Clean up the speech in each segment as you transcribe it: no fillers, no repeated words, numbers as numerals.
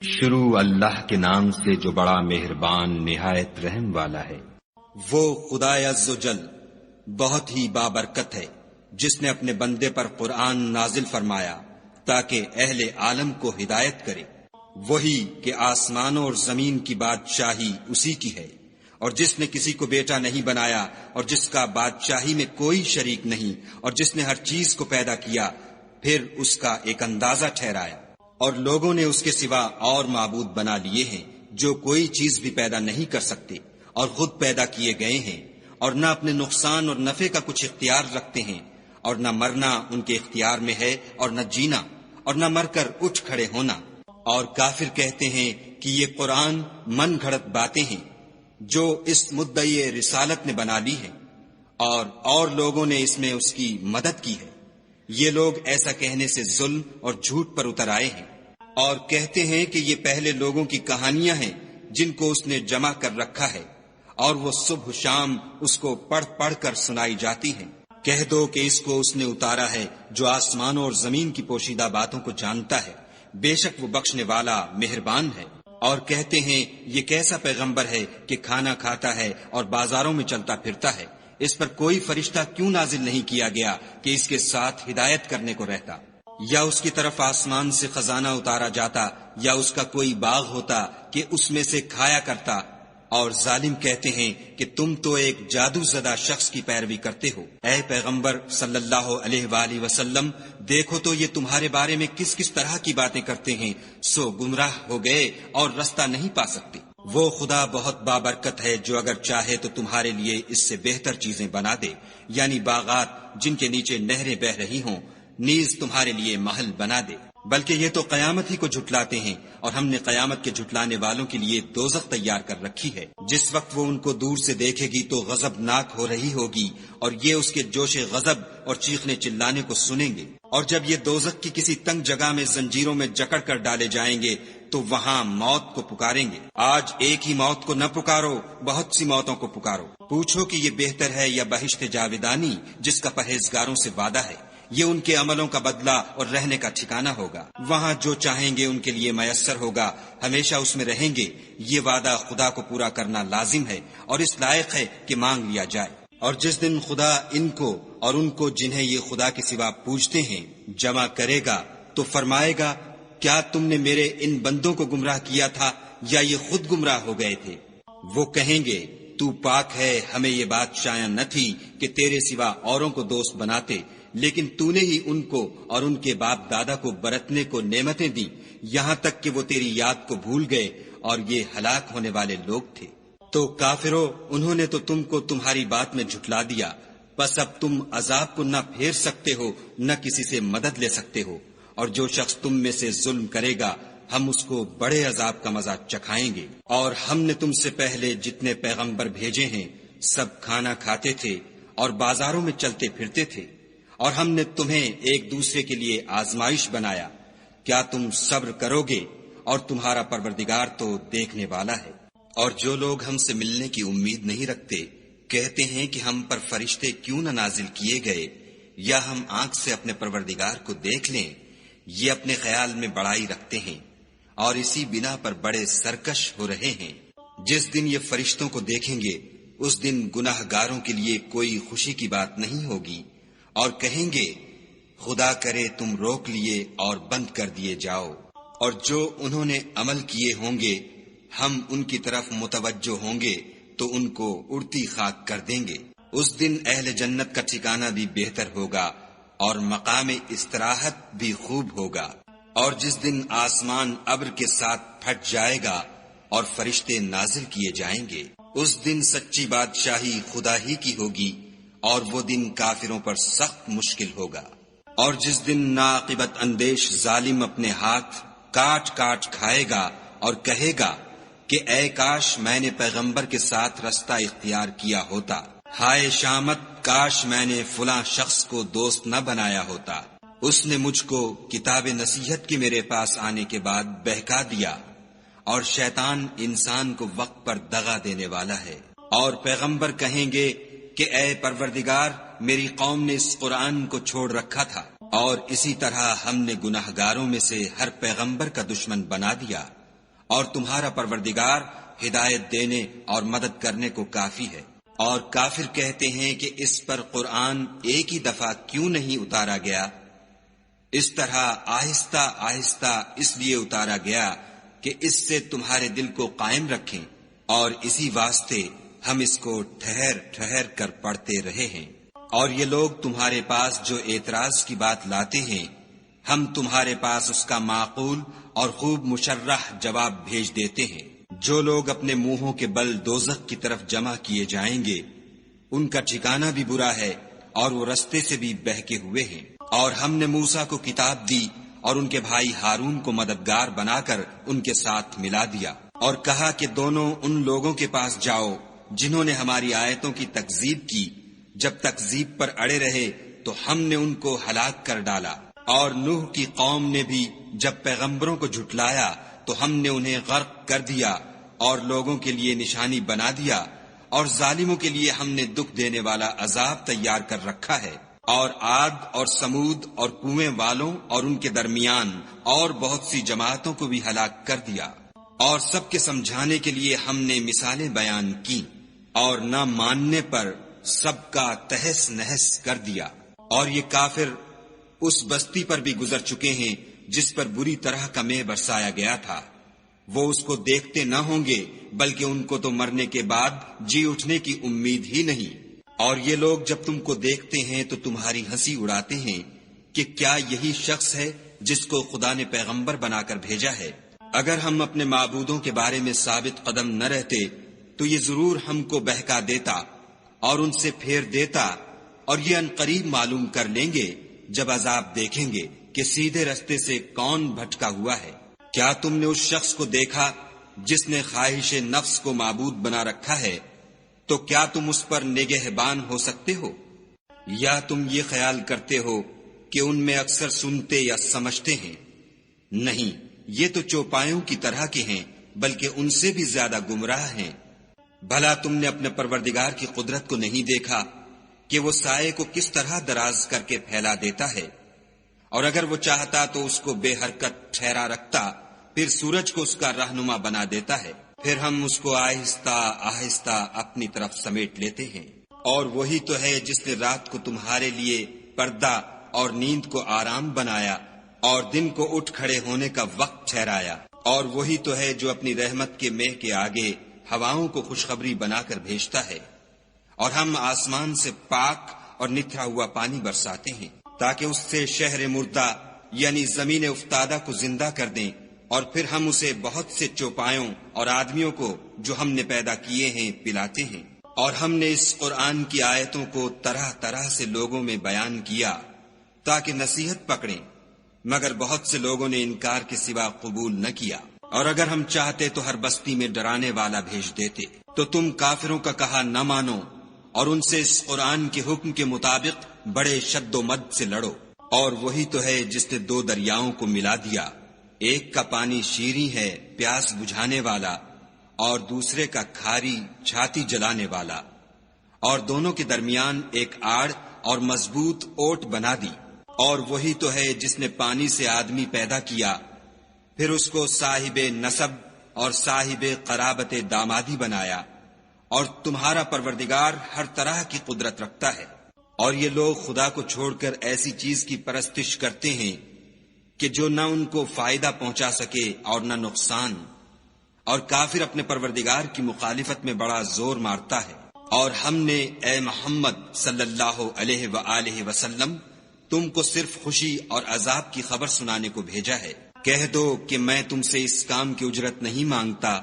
شروع اللہ کے نام سے جو بڑا مہربان نہایت رحم والا ہے۔ وہ خدائے عز و جل بہت ہی بابرکت ہے جس نے اپنے بندے پر قرآن نازل فرمایا تاکہ اہل عالم کو ہدایت کرے۔ وہی کہ آسمانوں اور زمین کی بادشاہی اسی کی ہے، اور جس نے کسی کو بیٹا نہیں بنایا اور جس کا بادشاہی میں کوئی شریک نہیں، اور جس نے ہر چیز کو پیدا کیا پھر اس کا ایک اندازہ ٹھہرایا، اور لوگوں نے اس کے سوا اور معبود بنا لیے ہیں جو کوئی چیز بھی پیدا نہیں کر سکتے اور خود پیدا کیے گئے ہیں، اور نہ اپنے نقصان اور نفع کا کچھ اختیار رکھتے ہیں، اور نہ مرنا ان کے اختیار میں ہے اور نہ جینا، اور نہ مر کر اٹھ کھڑے ہونا۔ اور کافر کہتے ہیں کہ یہ قرآن من گھڑت باتیں ہیں جو اس مدعی رسالت نے بنا لی ہے، اور لوگوں نے اس میں اس کی مدد کی ہے۔ یہ لوگ ایسا کہنے سے ظلم اور جھوٹ پر اتر آئے ہیں، اور کہتے ہیں کہ یہ پہلے لوگوں کی کہانیاں ہیں جن کو اس نے جمع کر رکھا ہے، اور وہ صبح شام اس کو پڑھ پڑھ کر سنائی جاتی ہیں۔ کہہ دو کہ اس کو اس نے اتارا ہے جو آسمانوں اور زمین کی پوشیدہ باتوں کو جانتا ہے، بے شک وہ بخشنے والا مہربان ہے۔ اور کہتے ہیں یہ کیسا پیغمبر ہے کہ کھانا کھاتا ہے اور بازاروں میں چلتا پھرتا ہے، اس پر کوئی فرشتہ کیوں نازل نہیں کیا گیا کہ اس کے ساتھ ہدایت کرنے کو رہتا؟ یا اس کی طرف آسمان سے خزانہ اتارا جاتا، یا اس کا کوئی باغ ہوتا کہ اس میں سے کھایا کرتا۔ اور ظالم کہتے ہیں کہ تم تو ایک جادو زدہ شخص کی پیروی کرتے ہو۔ اے پیغمبر صلی اللہ علیہ وآلہ وسلم، دیکھو تو یہ تمہارے بارے میں کس کس طرح کی باتیں کرتے ہیں، سو گمراہ ہو گئے اور رستہ نہیں پا سکتے۔ وہ خدا بہت بابرکت ہے جو اگر چاہے تو تمہارے لیے اس سے بہتر چیزیں بنا دے، یعنی باغات جن کے نیچے نہریں بہہ رہی ہوں، نیز تمہارے لیے محل بنا دے۔ بلکہ یہ تو قیامت ہی کو جھٹلاتے ہیں، اور ہم نے قیامت کے جھٹلانے والوں کے لیے دوزخ تیار کر رکھی ہے۔ جس وقت وہ ان کو دور سے دیکھے گی تو غضبناک ہو رہی ہوگی، اور یہ اس کے جوش غضب اور چیخنے چلانے کو سنیں گے۔ اور جب یہ دوزخ کی کسی تنگ جگہ میں زنجیروں میں جکڑ کر ڈالے جائیں گے تو وہاں موت کو پکاریں گے۔ آج ایک ہی موت کو نہ پکارو، بہت سی موتوں کو پکارو۔ پوچھو کہ یہ بہتر ہے یا بہشت جاودانی جس کا پرہیزگاروں سے وعدہ ہے، یہ ان کے عملوں کا بدلہ اور رہنے کا ٹھکانہ ہوگا۔ وہاں جو چاہیں گے ان کے لیے میسر ہوگا، ہمیشہ اس میں رہیں گے۔ یہ وعدہ خدا کو پورا کرنا لازم ہے اور اس لائق ہے کہ مانگ لیا جائے۔ اور جس دن خدا ان کو اور ان کو جنہیں یہ خدا کے سوا پوجتے ہیں جمع کرے گا تو فرمائے گا، کیا تم نے میرے ان بندوں کو گمراہ کیا تھا یا یہ خود گمراہ ہو گئے تھے؟ وہ کہیں گے، تو پاک ہے، ہمیں یہ بات شایع نہ تھی کہ تیرے سوا اوروں کو دوست بناتے، لیکن تو نے ہی ان کو اور ان کے باپ دادا کو برتنے کو نعمتیں دیں، یہاں تک کہ وہ تیری یاد کو بھول گئے، اور یہ ہلاک ہونے والے لوگ تھے۔ تو کافرو، انہوں نے تو تم کو تمہاری بات میں جھٹلا دیا، بس اب تم عذاب کو نہ پھیر سکتے ہو نہ کسی سے مدد لے سکتے ہو، اور جو شخص تم میں سے ظلم کرے گا ہم اس کو بڑے عذاب کا مزہ چکھائیں گے۔ اور ہم نے تم سے پہلے جتنے پیغمبر بھیجے ہیں سب کھانا کھاتے تھے اور بازاروں میں چلتے پھرتے تھے، اور ہم نے تمہیں ایک دوسرے کے لیے آزمائش بنایا، کیا تم صبر کرو گے؟ اور تمہارا پروردگار تو دیکھنے والا ہے۔ اور جو لوگ ہم سے ملنے کی امید نہیں رکھتے کہتے ہیں کہ ہم پر فرشتے کیوں نہ نازل کیے گئے، یا ہم آنکھ سے اپنے پروردگار کو دیکھ لیں۔ یہ اپنے خیال میں بڑائی رکھتے ہیں اور اسی بنا پر بڑے سرکش ہو رہے ہیں۔ جس دن یہ فرشتوں کو دیکھیں گے اس دن گناہ گاروں کے لیے کوئی خوشی کی بات نہیں ہوگی، اور کہیں گے، خدا کرے تم روک لیے اور بند کر دیے جاؤ۔ اور جو انہوں نے عمل کیے ہوں گے ہم ان کی طرف متوجہ ہوں گے تو ان کو اڑتی خاک کر دیں گے۔ اس دن اہل جنت کا ٹھکانہ بھی بہتر ہوگا اور مقام استراحت بھی خوب ہوگا۔ اور جس دن آسمان ابر کے ساتھ پھٹ جائے گا اور فرشتے نازل کیے جائیں گے، اس دن سچی بادشاہی خدا ہی کی ہوگی، اور وہ دن کافروں پر سخت مشکل ہوگا۔ اور جس دن ناعاقبت اندیش ظالم اپنے ہاتھ کاٹ کاٹ کھائے گا اور کہے گا کہ اے کاش میں نے پیغمبر کے ساتھ رستہ اختیار کیا ہوتا، ہائے شامت، کاش میں نے فلاں شخص کو دوست نہ بنایا ہوتا، اس نے مجھ کو کتاب نصیحت کے میرے پاس آنے کے بعد بہکا دیا۔ اور شیطان انسان کو وقت پر دغا دینے والا ہے۔ اور پیغمبر کہیں گے کہ اے پروردگار، میری قوم نے اس قرآن کو چھوڑ رکھا تھا، اور اسی طرح ہم نے گناہگاروں میں سے ہر پیغمبر کا دشمن بنا دیا۔ اور تمہارا پروردگار ہدایت دینے اور مدد کرنے کو کافی ہے۔ اور کافر کہتے ہیں کہ اس پر قرآن ایک ہی دفعہ کیوں نہیں اتارا گیا؟ اس طرح آہستہ آہستہ اس لیے اتارا گیا کہ اس سے تمہارے دل کو قائم رکھیں، اور اسی واسطے ہم اس کو ٹھہر ٹھہر کر پڑھتے رہے ہیں۔ اور یہ لوگ تمہارے پاس جو اعتراض کی بات لاتے ہیں، ہم تمہارے پاس اس کا معقول اور خوب مشرح جواب بھیج دیتے ہیں۔ جو لوگ اپنے منہوں کے بل دوزخ کی طرف جمع کیے جائیں گے، ان کا ٹھکانہ بھی برا ہے اور وہ رستے سے بھی بہکے ہوئے ہیں۔ اور ہم نے موسیٰ کو کتاب دی اور ان کے بھائی ہارون کو مددگار بنا کر ان کے ساتھ ملا دیا، اور کہا کہ دونوں ان لوگوں کے پاس جاؤ جنہوں نے ہماری آیتوں کی تکذیب کی۔ جب تکذیب پر اڑے رہے تو ہم نے ان کو ہلاک کر ڈالا۔ اور نوح کی قوم نے بھی جب پیغمبروں کو جھٹلایا تو ہم نے انہیں غرق کر دیا اور لوگوں کے لیے نشانی بنا دیا، اور ظالموں کے لیے ہم نے دکھ دینے والا عذاب تیار کر رکھا ہے۔ اور عاد اور سمود اور کنویں والوں اور ان کے درمیان اور بہت سی جماعتوں کو بھی ہلاک کر دیا، اور سب کے سمجھانے کے لیے ہم نے مثالیں بیان کی، اور نہ ماننے پر سب کا تہس نہس کر دیا۔ اور یہ کافر اس بستی پر بھی گزر چکے ہیں جس پر بری طرح کا مے برسایا گیا تھا، وہ اس کو دیکھتے نہ ہوں گے بلکہ ان کو تو مرنے کے بعد جی اٹھنے کی امید ہی نہیں۔ اور یہ لوگ جب تم کو دیکھتے ہیں تو تمہاری ہنسی اڑاتے ہیں کہ کیا یہی شخص ہے جس کو خدا نے پیغمبر بنا کر بھیجا ہے؟ اگر ہم اپنے معبودوں کے بارے میں ثابت قدم نہ رہتے تو یہ ضرور ہم کو بہکا دیتا اور ان سے پھیر دیتا، اور یہ عنقریب معلوم کر لیں گے جب عذاب دیکھیں گے کہ سیدھے رستے سے کون بھٹکا ہوا ہے۔ کیا تم نے اس شخص کو دیکھا جس نے خواہش نفس کو معبود بنا رکھا ہے؟ تو کیا تم اس پر نگہبان ہو سکتے ہو؟ یا تم یہ خیال کرتے ہو کہ ان میں اکثر سنتے یا سمجھتے ہیں؟ نہیں، یہ تو چوپایوں کی طرح کے ہیں، بلکہ ان سے بھی زیادہ گمراہ ہیں۔ بھلا تم نے اپنے پروردگار کی قدرت کو نہیں دیکھا کہ وہ سائے کو کس طرح دراز کر کے پھیلا دیتا ہے، اور اگر وہ چاہتا تو اس کو بے حرکت ٹھہرا رکھتا، پھر سورج کو اس کا رہنما بنا دیتا ہے، پھر ہم اس کو آہستہ آہستہ اپنی طرف سمیٹ لیتے ہیں۔ اور وہی تو ہے جس نے رات کو تمہارے لیے پردہ اور نیند کو آرام بنایا اور دن کو اٹھ کھڑے ہونے کا وقت ٹھہرایا، اور وہی تو ہے جو اپنی رحمت کے مہ کے آگے ہواؤں کو خوشخبری بنا کر بھیجتا ہے، اور ہم آسمان سے پاک اور نتھرا ہوا پانی برساتے ہیں تاکہ اس سے شہر مردہ یعنی زمین افتادہ کو زندہ کر دیں، اور پھر ہم اسے بہت سے چوپایوں اور آدمیوں کو جو ہم نے پیدا کیے ہیں پلاتے ہیں۔ اور ہم نے اس قرآن کی آیتوں کو طرح طرح سے لوگوں میں بیان کیا تاکہ نصیحت پکڑیں، مگر بہت سے لوگوں نے انکار کے سوا قبول نہ کیا۔ اور اگر ہم چاہتے تو ہر بستی میں ڈرانے والا بھیج دیتے، تو تم کافروں کا کہا نہ مانو اور ان سے اس قرآن کے حکم کے مطابق بڑے شد و مد سے لڑو۔ اور وہی تو ہے جس نے دو دریاؤں کو ملا دیا، ایک کا پانی شیریں ہے پیاس بجھانے والا، اور دوسرے کا کھاری چھاتی جلانے والا، اور دونوں کے درمیان ایک آڑ اور مضبوط اوٹ بنا دی۔ اور وہی تو ہے جس نے پانی سے آدمی پیدا کیا، پھر اس کو صاحب نسب اور صاحب قرابت دامادی بنایا، اور تمہارا پروردگار ہر طرح کی قدرت رکھتا ہے۔ اور یہ لوگ خدا کو چھوڑ کر ایسی چیز کی پرستش کرتے ہیں کہ جو نہ ان کو فائدہ پہنچا سکے اور نہ نقصان، اور کافر اپنے پروردگار کی مخالفت میں بڑا زور مارتا ہے۔ اور ہم نے اے محمد صلی اللہ علیہ وآلہ وسلم تم کو صرف خوشی اور عذاب کی خبر سنانے کو بھیجا ہے۔ کہہ دو کہ میں تم سے اس کام کی اجرت نہیں مانگتا،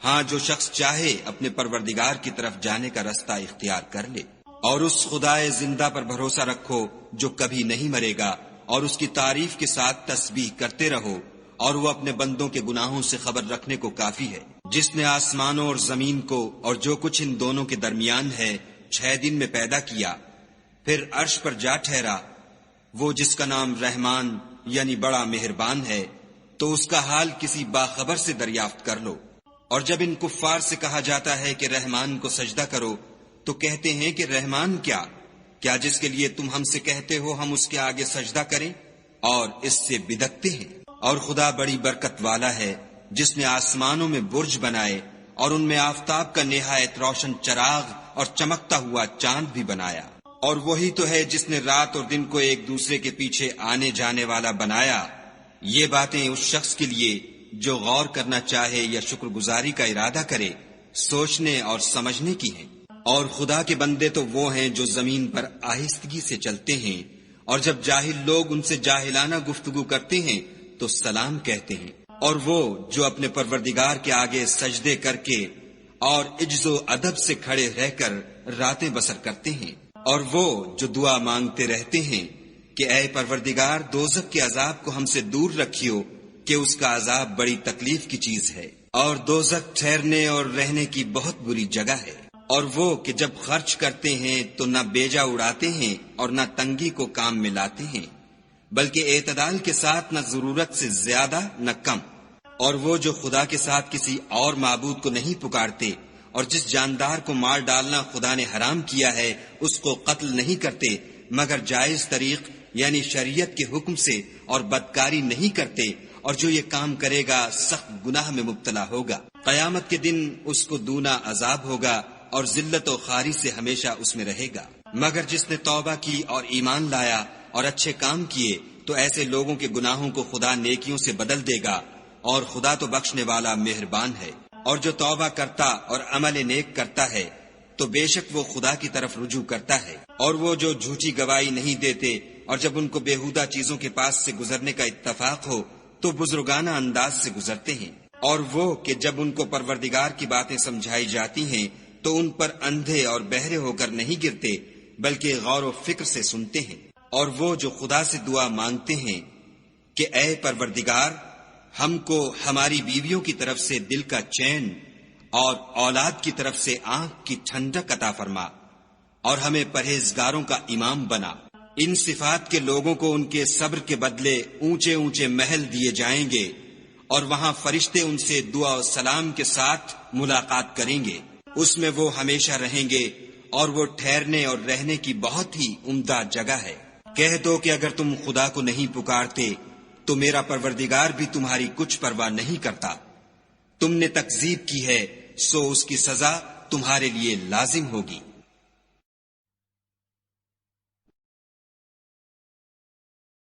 ہاں جو شخص چاہے اپنے پروردگار کی طرف جانے کا رستہ اختیار کر لے۔ اور اس خدائے زندہ پر بھروسہ رکھو جو کبھی نہیں مرے گا، اور اس کی تعریف کے ساتھ تسبیح کرتے رہو، اور وہ اپنے بندوں کے گناہوں سے خبر رکھنے کو کافی ہے۔ جس نے آسمانوں اور زمین کو اور جو کچھ ان دونوں کے درمیان ہے 6 دن میں پیدا کیا، پھر عرش پر جا ٹھہرا، وہ جس کا نام رحمان یعنی بڑا مہربان ہے، تو اس کا حال کسی باخبر سے دریافت کر لو۔ اور جب ان کفار سے کہا جاتا ہے کہ رحمان کو سجدہ کرو تو کہتے ہیں کہ رحمان کیا جس کے لیے تم ہم سے کہتے ہو ہم اس کے آگے سجدہ کریں، اور اس سے بدکتے ہیں۔ اور خدا بڑی برکت والا ہے، جس نے آسمانوں میں برج بنائے اور ان میں آفتاب کا نہایت روشن چراغ اور چمکتا ہوا چاند بھی بنایا، اور وہی تو ہے جس نے رات اور دن کو ایک دوسرے کے پیچھے آنے جانے والا بنایا۔ یہ باتیں اس شخص کے لیے جو غور کرنا چاہے یا شکر گزاری کا ارادہ کرے سوچنے اور سمجھنے کی ہیں۔ اور خدا کے بندے تو وہ ہیں جو زمین پر آہستگی سے چلتے ہیں، اور جب جاہل لوگ ان سے جاہلانہ گفتگو کرتے ہیں تو سلام کہتے ہیں، اور وہ جو اپنے پروردگار کے آگے سجدے کر کے اور عجز و ادب سے کھڑے رہ کر راتیں بسر کرتے ہیں، اور وہ جو دعا مانگتے رہتے ہیں کہ اے پروردگار دوزخ کے عذاب کو ہم سے دور رکھیو کہ اس کا عذاب بڑی تکلیف کی چیز ہے، اور دوزخ ٹھہرنے اور رہنے کی بہت بری جگہ ہے۔ اور وہ کہ جب خرچ کرتے ہیں تو نہ بیجا اڑاتے ہیں اور نہ تنگی کو کام میں لاتے ہیں، بلکہ اعتدال کے ساتھ نہ ضرورت سے زیادہ نہ کم۔ اور وہ جو خدا کے ساتھ کسی اور معبود کو نہیں پکارتے، اور جس جاندار کو مار ڈالنا خدا نے حرام کیا ہے اس کو قتل نہیں کرتے مگر جائز طریق یعنی شریعت کے حکم سے، اور بدکاری نہیں کرتے، اور جو یہ کام کرے گا سخت گناہ میں مبتلا ہوگا۔ قیامت کے دن اس کو دونا عذاب ہوگا اور ذلت و خواری سے ہمیشہ اس میں رہے گا۔ مگر جس نے توبہ کی اور ایمان لایا اور اچھے کام کیے تو ایسے لوگوں کے گناہوں کو خدا نیکیوں سے بدل دے گا، اور خدا تو بخشنے والا مہربان ہے۔ اور جو توبہ کرتا اور عمل نیک کرتا ہے تو بے شک وہ خدا کی طرف رجوع کرتا ہے۔ اور وہ جو جھوٹی گواہی نہیں دیتے اور جب ان کو بیہودہ چیزوں کے پاس سے گزرنے کا اتفاق ہو تو بزرگانہ انداز سے گزرتے ہیں۔ اور وہ کہ جب ان کو پروردگار کی باتیں سمجھائی جاتی ہیں تو ان پر اندھے اور بہرے ہو کر نہیں گرتے بلکہ غور و فکر سے سنتے ہیں۔ اور وہ جو خدا سے دعا مانگتے ہیں کہ اے پروردگار ہم کو ہماری بیویوں کی طرف سے دل کا چین اور اولاد کی طرف سے آنکھ کی ٹھنڈک عطا فرما، اور ہمیں پرہیزگاروں کا امام بنا۔ ان صفات کے لوگوں کو ان کے صبر کے بدلے اونچے اونچے محل دیے جائیں گے، اور وہاں فرشتے ان سے دعا و سلام کے ساتھ ملاقات کریں گے، اس میں وہ ہمیشہ رہیں گے، اور وہ ٹھہرنے اور رہنے کی بہت ہی عمدہ جگہ ہے۔ کہہ دو کہ اگر تم خدا کو نہیں پکارتے تو میرا پروردگار بھی تمہاری کچھ پرواہ نہیں کرتا۔ تم نے تکذیب کی ہے سو اس کی سزا تمہارے لیے لازم ہوگی۔